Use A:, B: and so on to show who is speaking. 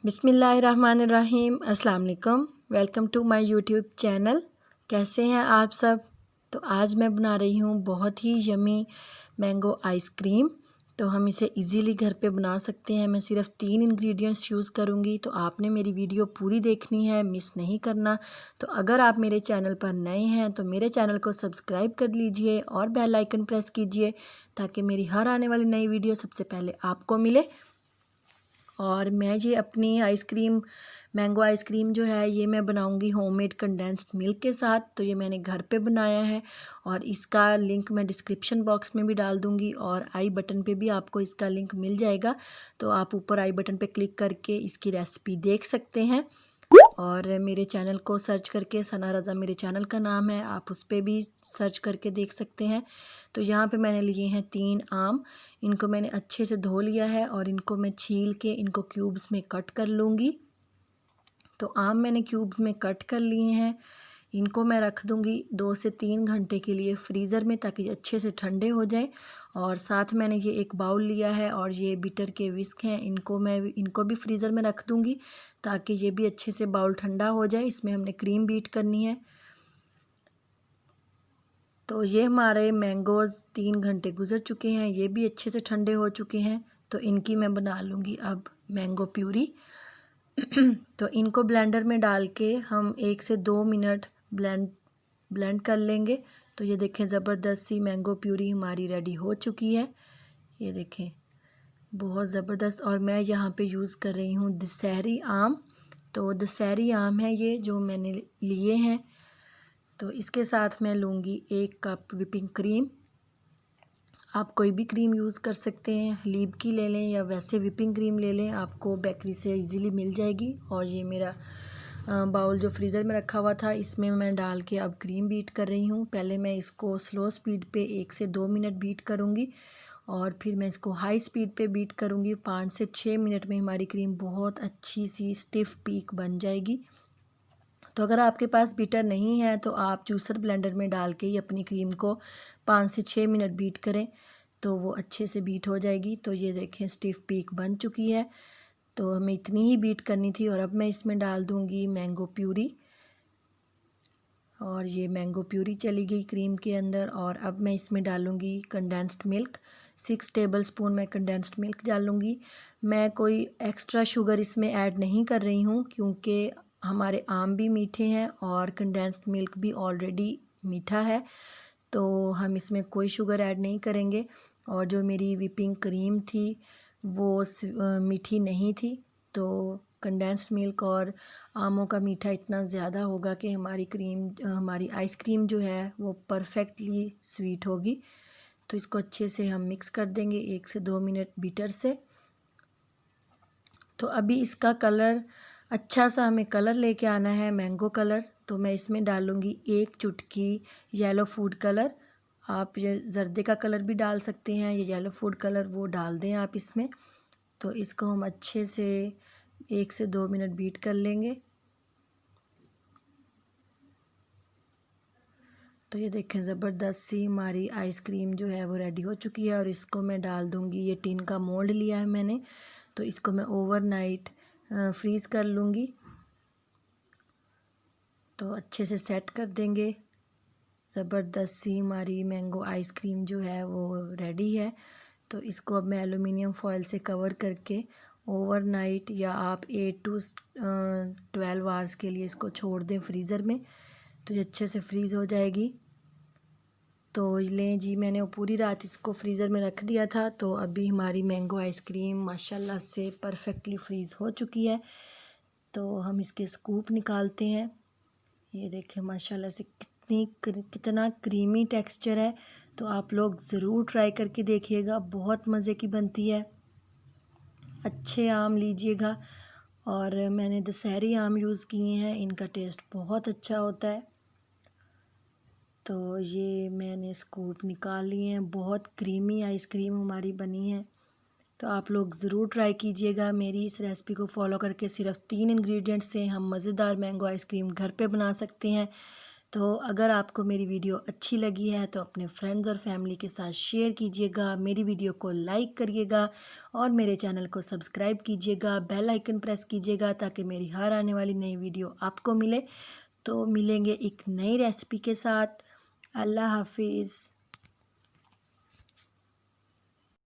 A: बिस्मिल्लाहिर्रहमानिर्रहीम। अस्सलाम वालेकुम। Welcome to my YouTube channel. कैसे हैं आप सब? तो आज मैं बना रही हूँ बहुत ही यमी मैंगो आइसक्रीम। तो हम इसे इजीली घर पे बना सकते हैं। मैं सिर्फ 3 इंग्रेडिएंट्स यूज़ करूँगी। तो आपने मेरी वीडियो पूरी देखनी है, मिस नहीं करना। तो अगर आप मेरे चैनल पर नए हैं तो मेरे चैनल को सब्सक्राइब कर लीजिए और बेल आइकन प्रेस कीजिए ताकि मेरी हर आने वाली नई वीडियो सबसे पहले आपको मिले। और मैं ये अपनी आइसक्रीम मैंगो आइसक्रीम जो है ये मैं बनाऊंगी होममेड कंडेंस्ड मिल्क के साथ। तो ये मैंने घर पे बनाया है और इसका लिंक मैं डिस्क्रिप्शन बॉक्स में भी डाल दूंगी और आई बटन पे भी आपको इसका लिंक मिल जाएगा। तो आप ऊपर आई बटन पे क्लिक करके इसकी रेसिपी देख सकते हैं। और मेरे चैनल को सर्च करके सना रज़ा मेरे चैनल का नाम है, आप उस पर भी सर्च करके देख सकते हैं। तो यहाँ पे मैंने लिए हैं 3 आम। इनको मैंने अच्छे से धो लिया है और इनको मैं छील के इनको क्यूब्स में कट कर लूँगी। तो आम मैंने क्यूब्स में कट कर लिए हैं। इनको मैं रख दूँगी 2 से 3 घंटे के लिए फ्रीज़र में ताकि अच्छे से ठंडे हो जाएं। और साथ मैंने ये एक बाउल लिया है और ये बीटर के विस्क हैं, इनको भी फ्रीज़र में रख दूँगी ताकि ये भी अच्छे से बाउल ठंडा हो जाए। इसमें हमने क्रीम बीट करनी है। तो ये हमारे मैंगोज़ 3 घंटे गुजर चुके हैं, ये भी अच्छे से ठंडे हो चुके हैं। तो इनकी मैं बना लूँगी अब मैंगो प्यूरी। तो इनको ब्लेंडर में डाल के हम 1 से 2 मिनट ब्लेंड कर लेंगे। तो ये देखें ज़बरदस्त सी मैंगो प्यूरी हमारी रेडी हो चुकी है। ये देखें बहुत ज़बरदस्त। और मैं यहाँ पे यूज़ कर रही हूँ दशहरी आम। तो दशहरी आम है ये जो मैंने लिए हैं। तो इसके साथ मैं लूँगी 1 कप विपिंग क्रीम। आप कोई भी क्रीम यूज़ कर सकते हैं, हलीब की ले लें या वैसे विपिंग क्रीम ले लें, आपको बेकरी से इजीली मिल जाएगी। और ये मेरा बाउल जो फ्रीज़र में रखा हुआ था इसमें मैं डाल के अब क्रीम बीट कर रही हूँ। पहले मैं इसको स्लो स्पीड पे 1 से 2 मिनट बीट करूँगी और फिर मैं इसको हाई स्पीड पे बीट करूँगी। 5 से 6 मिनट में हमारी क्रीम बहुत अच्छी सी स्टिफ पीक बन जाएगी। तो अगर आपके पास बीटर नहीं है तो आप जूसर ब्लेंडर में डाल के ही अपनी क्रीम को 5 से 6 मिनट बीट करें तो वो अच्छे से बीट हो जाएगी। तो ये देखें स्टिफ पीक बन चुकी है। तो हमें इतनी ही बीट करनी थी। और अब मैं इसमें डाल दूँगी मैंगो प्यूरी। और ये मैंगो प्यूरी चली गई क्रीम के अंदर। और अब मैं इसमें डालूँगी कंडेंस्ड मिल्क। 6 टेबलस्पून मैं कंडेंस्ड मिल्क डालूँगी। मैं कोई एक्स्ट्रा शुगर इसमें ऐड नहीं कर रही हूँ क्योंकि हमारे आम भी मीठे हैं और कंडेंस्ड मिल्क भी ऑलरेडी मीठा है। तो हम इसमें कोई शुगर ऐड नहीं करेंगे। और जो मेरी विपिंग क्रीम थी वो मीठी नहीं थी। तो कंडेंस्ड मिल्क और आमों का मीठा इतना ज़्यादा होगा कि हमारी आइसक्रीम जो है वो परफेक्टली स्वीट होगी। तो इसको अच्छे से हम मिक्स कर देंगे 1 से 2 मिनट बीटर से। तो अभी इसका कलर अच्छा सा हमें कलर लेके आना है, मैंगो कलर। तो मैं इसमें डालूँगी 1 चुटकी येलो फूड कलर। आप ये जर्दे का कलर भी डाल सकते हैं, ये येलो फूड कलर वो डाल दें आप इसमें। तो इसको हम अच्छे से 1 से 2 मिनट बीट कर लेंगे। तो ये देखें ज़बरदस्त सी हमारी आइसक्रीम जो है वो रेडी हो चुकी है। और इसको मैं डाल दूँगी, ये टिन का मोल्ड लिया है मैंने, तो इसको मैं ओवरनाइट फ्रीज़ कर लूँगी। तो अच्छे से सेट कर देंगे। ज़बरदस्त सी हमारी मैंगो आइसक्रीम जो है वो रेडी है। तो इसको अब मैं एलुमिनियम फॉयल से कवर करके ओवरनाइट या आप 8 टू 12 आवर्स के लिए इसको छोड़ दें फ्रीज़र में। तो ये अच्छे से फ्रीज़ हो जाएगी। तो लें जी, मैंने वो पूरी रात इसको फ्रीज़र में रख दिया था। तो अभी हमारी मैंगो आइसक्रीम माशाल्लाह से परफेक्टली फ्रीज़ हो चुकी है। तो हम इसके स्कूप निकालते हैं। ये देखें माशाल्लाह से कितना क्रीमी टेक्सचर है। तो आप लोग ज़रूर ट्राई करके देखिएगा, बहुत मज़े की बनती है। अच्छे आम लीजिएगा। और मैंने दशहरी आम यूज़ किए हैं, इनका टेस्ट बहुत अच्छा होता है। तो ये मैंने स्कूप निकाल लिए हैं, बहुत क्रीमी आइसक्रीम हमारी बनी है। तो आप लोग ज़रूर ट्राई कीजिएगा मेरी इस रेसिपी को फॉलो करके। सिर्फ 3 इंग्रेडिएंट्स से हम मज़ेदार मैंगो आइसक्रीम घर पे बना सकते हैं। तो अगर आपको मेरी वीडियो अच्छी लगी है तो अपने फ्रेंड्स और फैमिली के साथ शेयर कीजिएगा, मेरी वीडियो को लाइक करिएगा और मेरे चैनल को सब्सक्राइब कीजिएगा, बेल आइकन प्रेस कीजिएगा ताकि मेरी हर आने वाली नई वीडियो आपको मिले। तो मिलेंगे एक नई रेसिपी के साथ। अल्लाह हाफिज़।